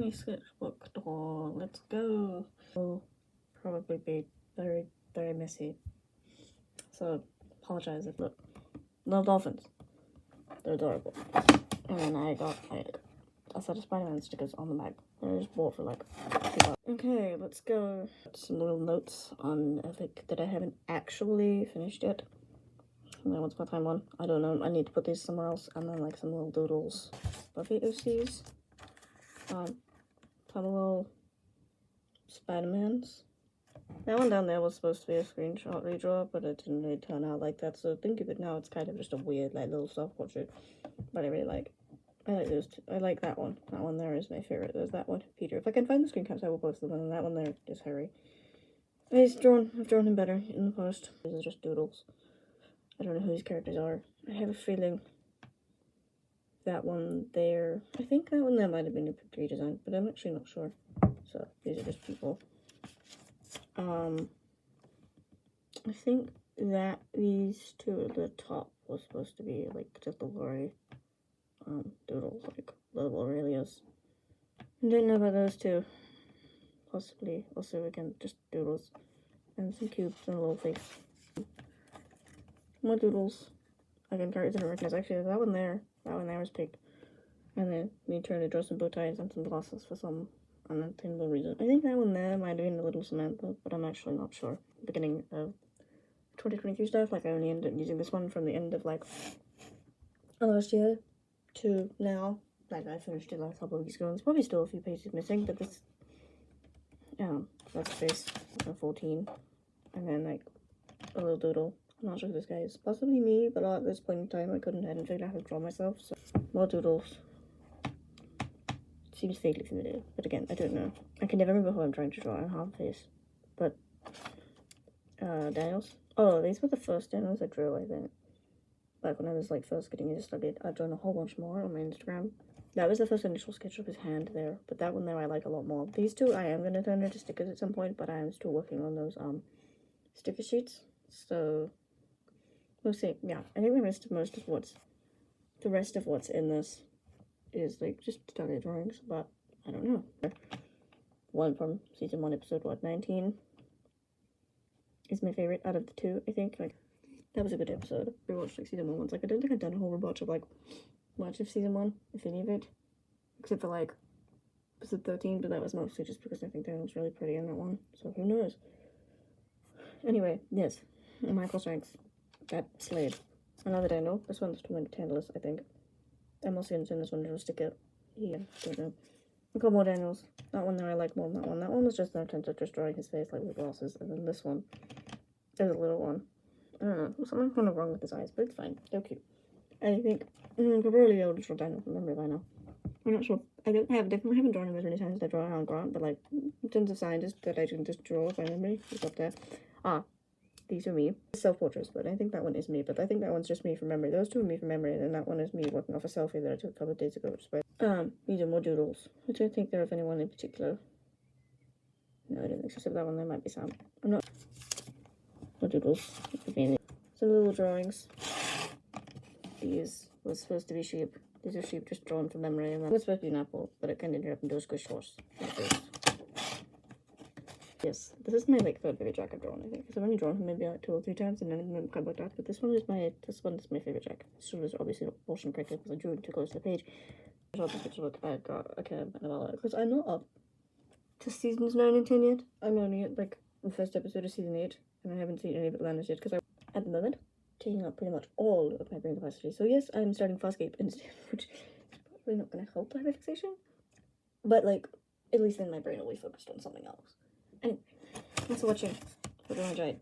my sketchbook doll. Let's go. Will probably be very, very messy. So apologize if look. Love dolphins. They're adorable. And then I got a set of Spider-Man stickers on the back. I just bought for like $2. Okay, let's go. Some little notes on Epic that I haven't actually finished yet. And then what's my time on? I don't know. I need to put these somewhere else. And then like some little doodles. Buffy OCs. Some little Spider-Mans. That one down there was supposed to be a screenshot redraw, but it didn't really turn out like that. So think of it now, it's kind of just a weird like little self-portrait. But I really like. I like those two. I like that one. That one there is my favorite. There's that one, Peter. If I can find the screen caps, I will post them. And that one there is Harry. I've drawn him better in the post. These are just doodles. I don't know who these characters are. I have a feeling that one there. I think that one there might have been a redesign, but I'm actually not sure. So these are just people. I think that these two at the top was supposed to be like just the Lori doodles, like little Aurelius. I didn't know about those two. Possibly also again just doodles and some cubes and a little face. More doodles. Again, characters I didn't recognize. Actually, that one there was pink. And then me trying to draw some bow ties and some glasses for some unattainable reason. I think that one there might have been a little Samantha, but I'm actually not sure. Beginning of 2023 stuff, like I only ended up using this one from the end of like last year to now. Like I finished it like a couple of weeks ago, and there's probably still a few pages missing, but this, that's space 14, and then like a little doodle. I'm not sure who this guy is. Possibly me, but at this point in time, I hadn't figured out how to draw myself. So more doodles. Seems vaguely familiar, but again, I don't know. I can never remember who I'm trying to draw. I don't have a face, but Daniels. Oh, these were the first Daniels I drew, I think. Back when I was like first getting into study, I've drawn a whole bunch more on my Instagram. That was the first initial sketch of his hand there, but that one there I like a lot more. These two I am gonna turn into stickers at some point, but I am still working on those sticker sheets. So we'll see. Yeah, I think the rest of what's in this is like just started drawings, but I don't know. One from season 1, episode 19 is my favorite out of the two. I think like that was a good episode. We watched like season 1 once. Like I don't think I've done a whole bunch of like much of season 1, if any of it, except for like episode 13. But that was mostly just because I think Daniel was really pretty in that one. So who knows? Anyway, yes, Michael Shanks, that Slade, another Daniel. This one's too many Tantalus, I think. I'm also going to turn this one into a sticker. Yeah, don't know. A couple more Daniels. That one there I like more than that one. That one was just an attempt at just drawing his face like with glasses. And then this one is a little one. I don't know. Something's kind of wrong with his eyes, but it's fine. They're cute. I think I'm probably able to draw Daniel from memory by now. I'm not sure. I haven't drawn him as many times as I draw Alan Grant, but like in terms of scientists that I can just draw by memory, it's up there. These are me. Self-portraits, but I think that one is me, but I think that one's just me from memory. Those two are me from memory, and then that one is me working off a selfie that I took a couple of days ago. These are more doodles. I don't think they're of anyone in particular. No, I don't think so. Except that one there might be Sam. I'm not. More doodles. Some little drawings. These were supposed to be sheep. These are sheep just drawn from memory, and that was supposed to be an apple, but it kind of ended up into a squish horse. Yes, this is my like third favorite Jack I've drawn, I think, because I've only drawn him maybe like 2 or 3 times, and then I'm kind of like that. But this one is my favorite Jack. This one is obviously not proportioned correctly because I drew it too close to the page. I this picture look I got an novella because I'm not up to seasons 9 and 10 yet. I'm only at like the first episode of season 8, and I haven't seen any of Atlantis yet because I'm at the moment taking up pretty much all of my brain capacity. So yes, I'm starting Farscape instead, which is probably not going to help hyperfixation, but like at least then my brain will be focused on something else. Anyway, thanks for watching. Hope you enjoyed.